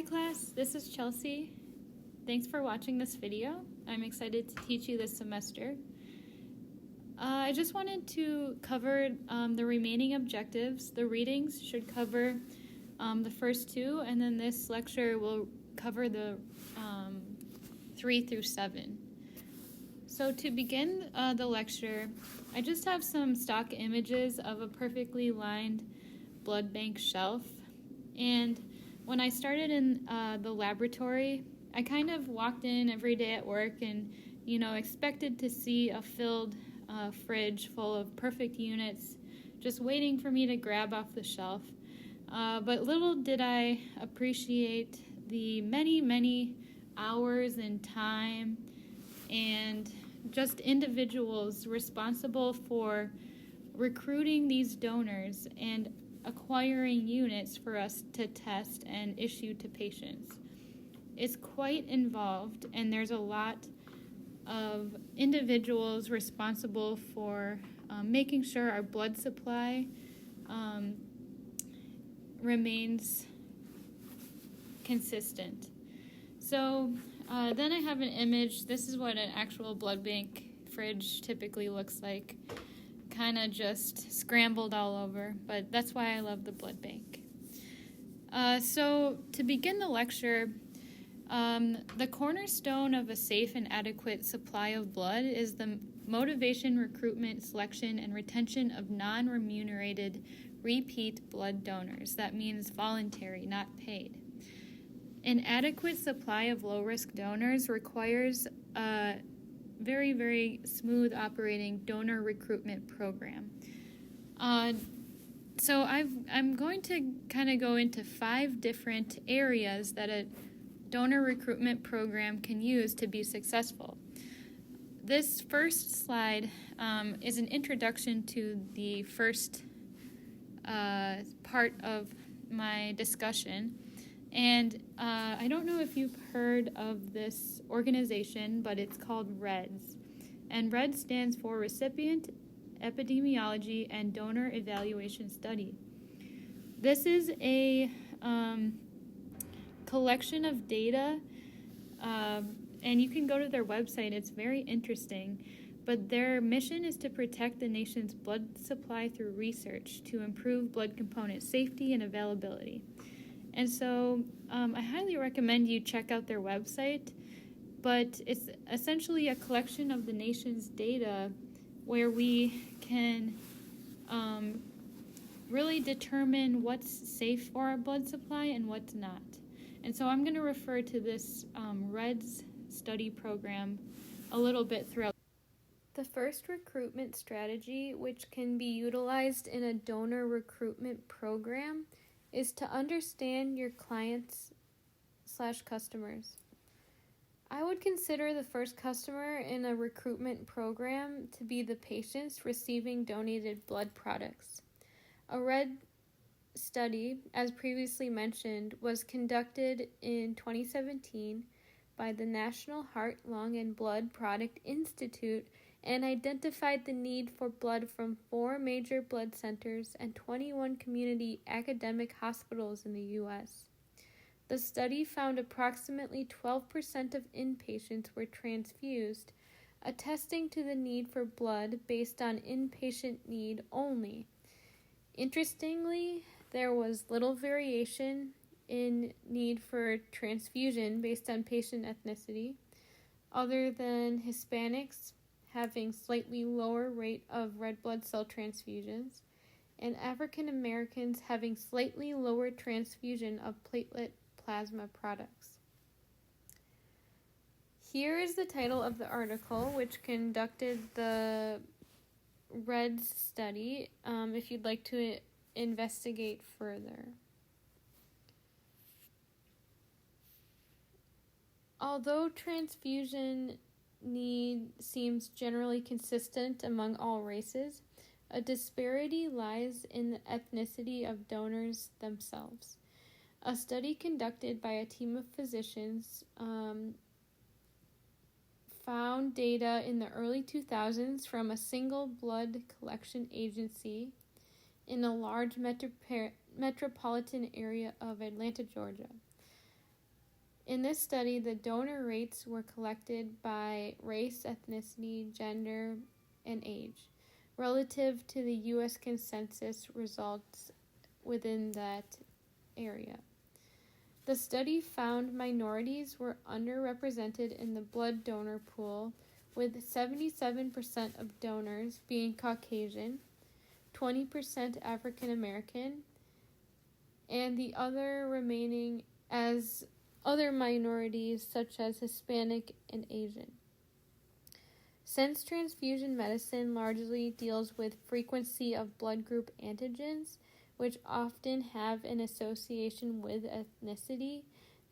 class, this is Chelsea. Thanks for watching this video. I'm excited to teach you this semester. I just wanted to cover the remaining objectives. The readings should cover the first two, and then this lecture will cover the 3 through 7. So to begin the lecture, I just have some stock images of a perfectly lined blood bank shelf. And when I started in the laboratory, I kind of walked in every day at work and, expected to see a filled fridge full of perfect units just waiting for me to grab off the shelf. But little did I appreciate the many, many hours and time and just individuals responsible for recruiting these donors and acquiring units for us to test and issue to patients. It's quite involved, and there's a lot of individuals responsible for making sure our blood supply remains consistent. So then I have an image. This is what an actual blood bank fridge typically looks like. Kind of just scrambled all over, but that's why I love the blood bank. So to begin the lecture, the cornerstone of a safe and adequate supply of blood is the motivation, recruitment, selection, and retention of non-remunerated repeat blood donors. That means voluntary, not paid. An adequate supply of low-risk donors requires a very, very smooth operating donor recruitment program. So I'm going to kind of go into 5 different areas that a donor recruitment program can use to be successful. This first slide is an introduction to the first part of my discussion. And I don't know if you've heard of this organization, but it's called REDS. And REDS stands for Recipient Epidemiology and Donor Evaluation Study. This is a collection of data, and you can go to their website. It's very interesting. But their mission is to protect the nation's blood supply through research to improve blood component safety and availability. And so I highly recommend you check out their website, but it's essentially a collection of the nation's data where we can really determine what's safe for our blood supply and what's not. And so I'm going to refer to this REDS study program a little bit throughout. The first recruitment strategy, which can be utilized in a donor recruitment program, is to understand your clients/customers. I would consider the first customer in a recruitment program to be the patients receiving donated blood products. A RED study, as previously mentioned, was conducted in 2017 by the National Heart, Lung, and Blood Product Institute and identified the need for blood from 4 major blood centers and 21 community academic hospitals in the U.S. The study found approximately 12% of inpatients were transfused, attesting to the need for blood based on inpatient need only. Interestingly, there was little variation in need for transfusion based on patient ethnicity, other than Hispanics having slightly lower rate of red blood cell transfusions, and African Americans having slightly lower transfusion of platelet plasma products. Here is the title of the article which conducted the REDS study, if you'd like to investigate further. Although transfusion need seems generally consistent among all races, a disparity lies in the ethnicity of donors themselves. A study conducted by a team of physicians found data in the early 2000s from a single blood collection agency in a large metropolitan area of Atlanta, Georgia. In this study, the donor rates were collected by race, ethnicity, gender, and age, relative to the U.S. consensus results within that area. The study found minorities were underrepresented in the blood donor pool, with 77% of donors being Caucasian, 20% African American, and the other remaining as other minorities such as Hispanic and Asian. Since transfusion medicine largely deals with frequency of blood group antigens, which often have an association with ethnicity,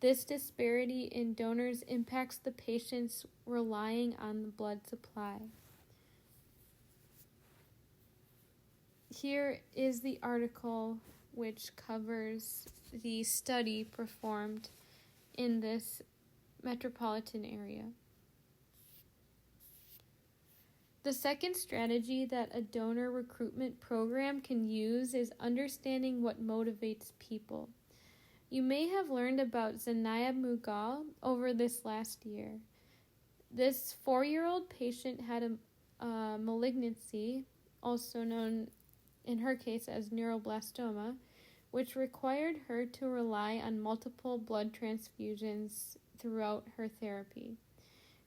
this disparity in donors impacts the patients relying on the blood supply. Here is the article which covers the study performed in this metropolitan area. The second strategy that a donor recruitment program can use is understanding what motivates people. You may have learned about Zanaya Mughal over this last year. This 4-year-old patient had a malignancy, also known in her case as neuroblastoma, which required her to rely on multiple blood transfusions throughout her therapy.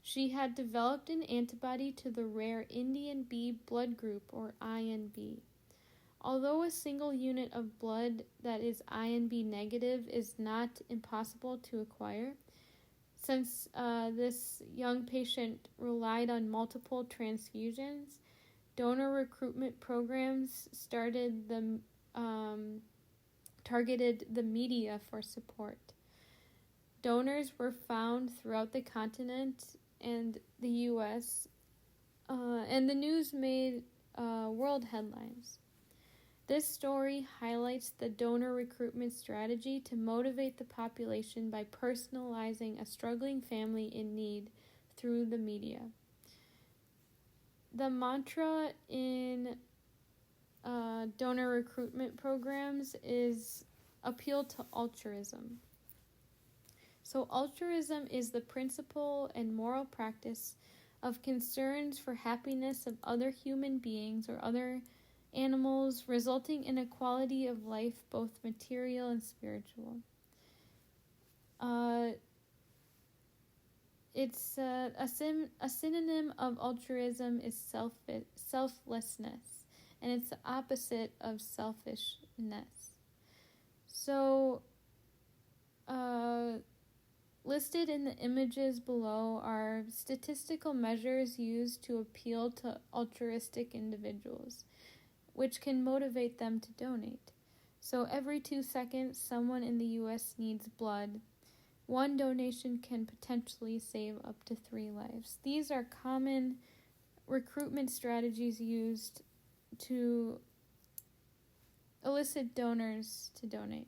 She had developed an antibody to the rare Indian B blood group, or INB. Although a single unit of blood that is INB negative is not impossible to acquire, since this young patient relied on multiple transfusions, donor recruitment programs targeted the media for support. Donors were found throughout the continent and the U.S., and the news made world headlines. This story highlights the donor recruitment strategy to motivate the population by personalizing a struggling family in need through the media. The mantra in donor recruitment programs is appeal to altruism. So altruism is the principle and moral practice of concerns for happiness of other human beings or other animals, resulting in a quality of life, both material and spiritual. It's a synonym of altruism is selflessness, and it's the opposite of selfishness. So, listed in the images below are statistical measures used to appeal to altruistic individuals, which can motivate them to donate. So every 2 seconds, someone in the U.S. needs blood. One donation can potentially save up to 3 lives. These are common recruitment strategies used to elicit donors to donate.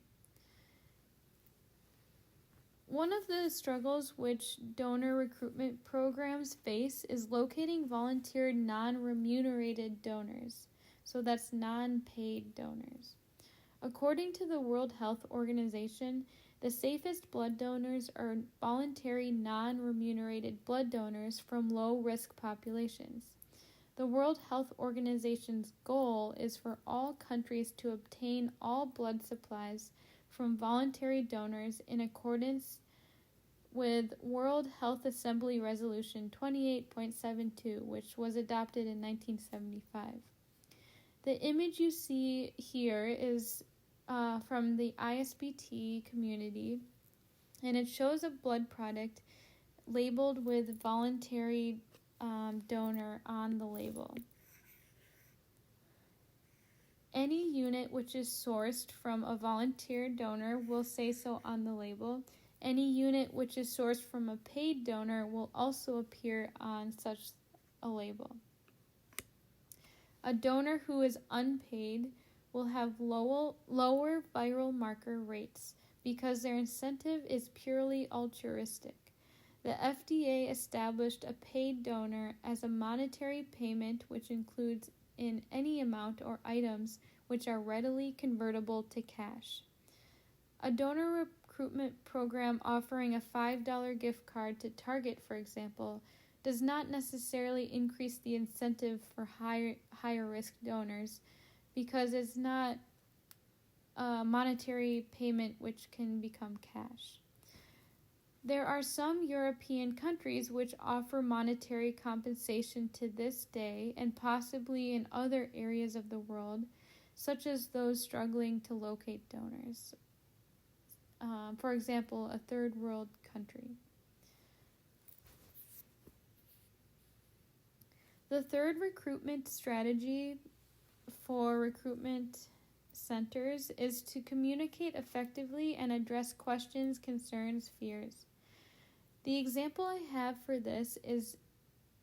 One of the struggles which donor recruitment programs face is locating volunteer non-remunerated donors. So that's non-paid donors. According to the World Health Organization, the safest blood donors are voluntary non-remunerated blood donors from low-risk populations. The World Health Organization's goal is for all countries to obtain all blood supplies from voluntary donors in accordance with World Health Assembly Resolution 28.72, which was adopted in 1975. The image you see here is from the ISBT community, and it shows a blood product labeled with voluntary donor on the label. Any unit which is sourced from a volunteer donor will say so on the label. Any unit which is sourced from a paid donor will also appear on such a label. A donor who is unpaid will have lower viral marker rates because their incentive is purely altruistic. The FDA established a paid donor as a monetary payment which includes in any amount or items which are readily convertible to cash. A donor recruitment program offering a $5 gift card to Target, for example, does not necessarily increase the incentive for higher risk donors because it's not a monetary payment which can become cash. There are some European countries which offer monetary compensation to this day and possibly in other areas of the world, such as those struggling to locate donors. For example, a third world country. The third recruitment strategy for recruitment centers is to communicate effectively and address questions, concerns, fears. The example I have for this is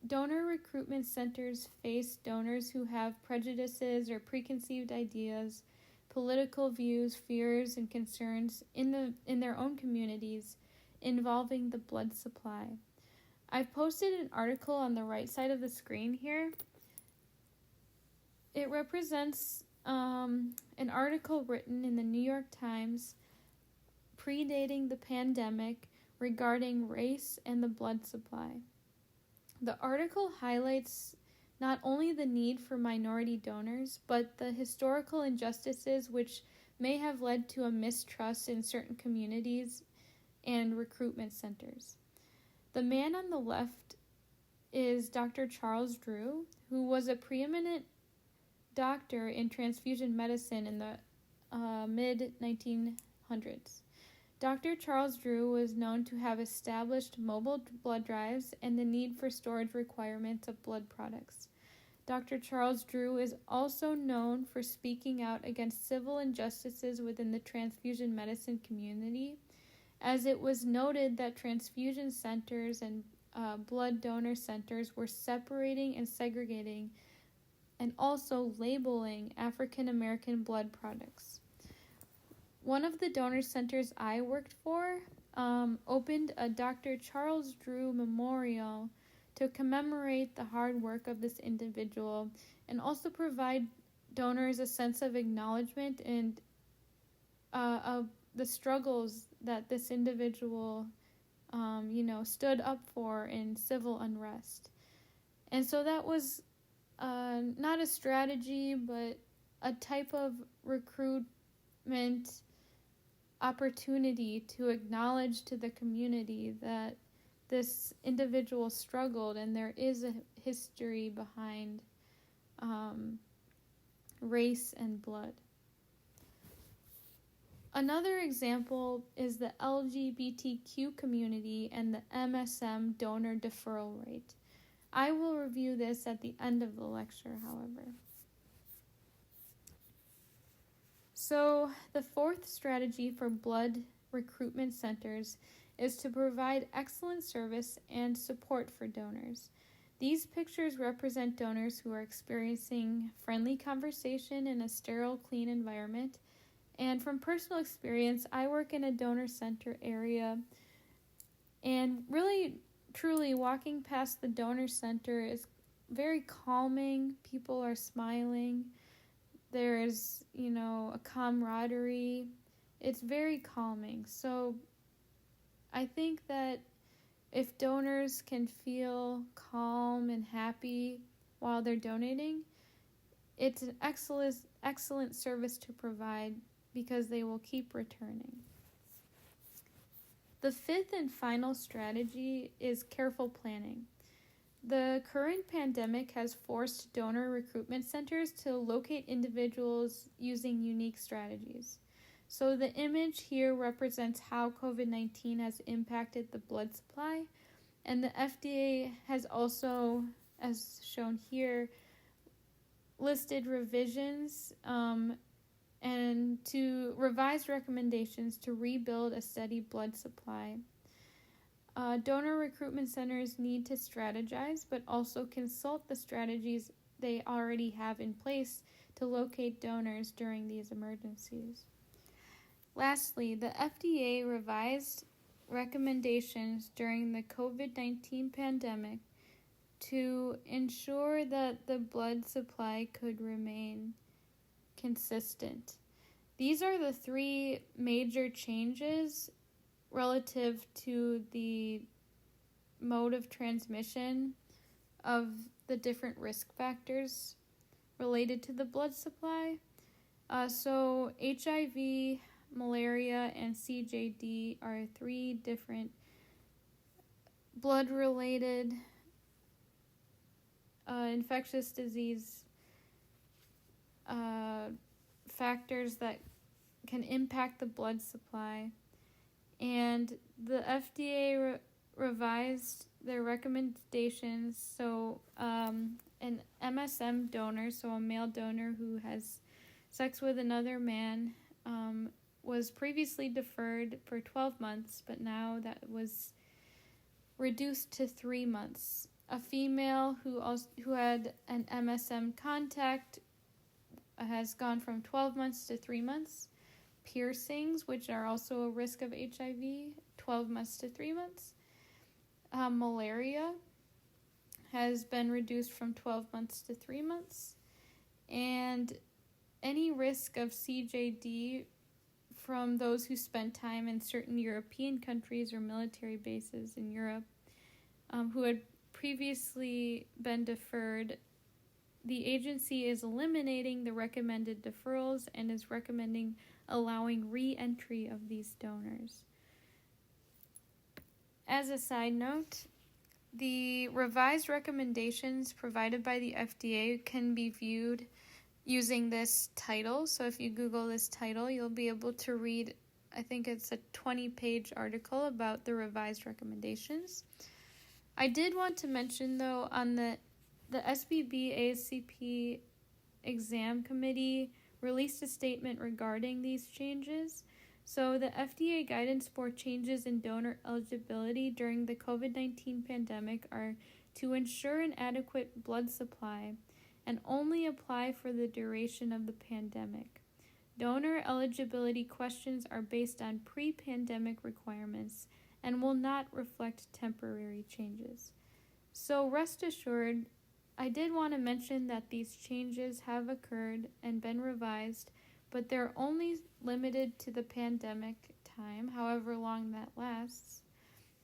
donor recruitment centers face donors who have prejudices or preconceived ideas, political views, fears, and concerns in their own communities involving the blood supply. I've posted an article on the right side of the screen here. It represents an article written in the New York Times predating the pandemic regarding race and the blood supply. The article highlights not only the need for minority donors, but the historical injustices which may have led to a mistrust in certain communities and recruitment centers. The man on the left is Dr. Charles Drew, who was a preeminent doctor in transfusion medicine in the mid-1900s. Dr. Charles Drew was known to have established mobile blood drives and the need for storage requirements of blood products. Dr. Charles Drew is also known for speaking out against civil injustices within the transfusion medicine community, as it was noted that transfusion centers and blood donor centers were separating and segregating and also labeling African American blood products. One of the donor centers I worked for opened a Dr. Charles Drew Memorial to commemorate the hard work of this individual and also provide donors a sense of acknowledgement and of the struggles that this individual stood up for in civil unrest. And so that was not a strategy, but a type of recruitment opportunity to acknowledge to the community that this individual struggled and there is a history behind race and blood. Another example is the LGBTQ community and the MSM donor deferral rate. I will review this at the end of the lecture, however. So, the fourth strategy for blood recruitment centers is to provide excellent service and support for donors. These pictures represent donors who are experiencing friendly conversation in a sterile, clean environment. And from personal experience, I work in a donor center area, and really, truly, walking past the donor center is very calming. People are smiling. There's, a camaraderie. It's very calming. So I think that if donors can feel calm and happy while they're donating, it's an excellent service to provide because they will keep returning. The fifth and final strategy is careful planning. The current pandemic has forced donor recruitment centers to locate individuals using unique strategies. So the image here represents how COVID-19 has impacted the blood supply, and the FDA has also, as shown here, listed revisions and to revise recommendations to rebuild a steady blood supply. Donor recruitment centers need to strategize, but also consult the strategies they already have in place to locate donors during these emergencies. Lastly, the FDA revised recommendations during the COVID-19 pandemic to ensure that the blood supply could remain consistent. These are the three major changes relative to the mode of transmission of the different risk factors related to the blood supply. So HIV, malaria, and CJD are 3 different blood-related infectious disease factors that can impact the blood supply. And the FDA revised their recommendations. So an MSM donor, so a male donor who has sex with another man, was previously deferred for 12 months, but now that was reduced to 3 months. A female who had an MSM contact has gone from 12 months to 3 months. Piercings, which are also a risk of HIV, 12 months to 3 months. Malaria has been reduced from 12 months to 3 months. And any risk of CJD from those who spend time in certain European countries or military bases in Europe who had previously been deferred, the agency is eliminating the recommended deferrals and is recommending allowing re-entry of these donors. As a side note, the revised recommendations provided by the FDA can be viewed using this title. So if you Google this title, you'll be able to read, I think it's a 20-page article about the revised recommendations. I did want to mention, though, on the SBB ASCP exam committee released a statement regarding these changes. So the FDA guidance for changes in donor eligibility during the COVID-19 pandemic are to ensure an adequate blood supply and only apply for the duration of the pandemic. Donor eligibility questions are based on pre-pandemic requirements and will not reflect temporary changes. So rest assured, I did want to mention that these changes have occurred and been revised, but they're only limited to the pandemic time, however long that lasts,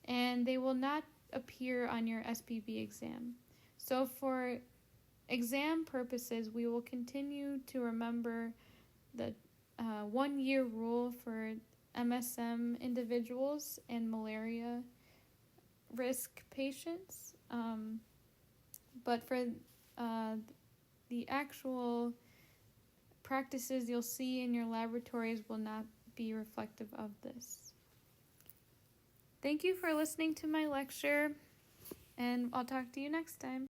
and they will not appear on your SPB exam. So for exam purposes, we will continue to remember the 1-year rule for MSM individuals and malaria risk patients. But for the actual practices you'll see in your laboratories will not be reflective of this. Thank you for listening to my lecture, and I'll talk to you next time.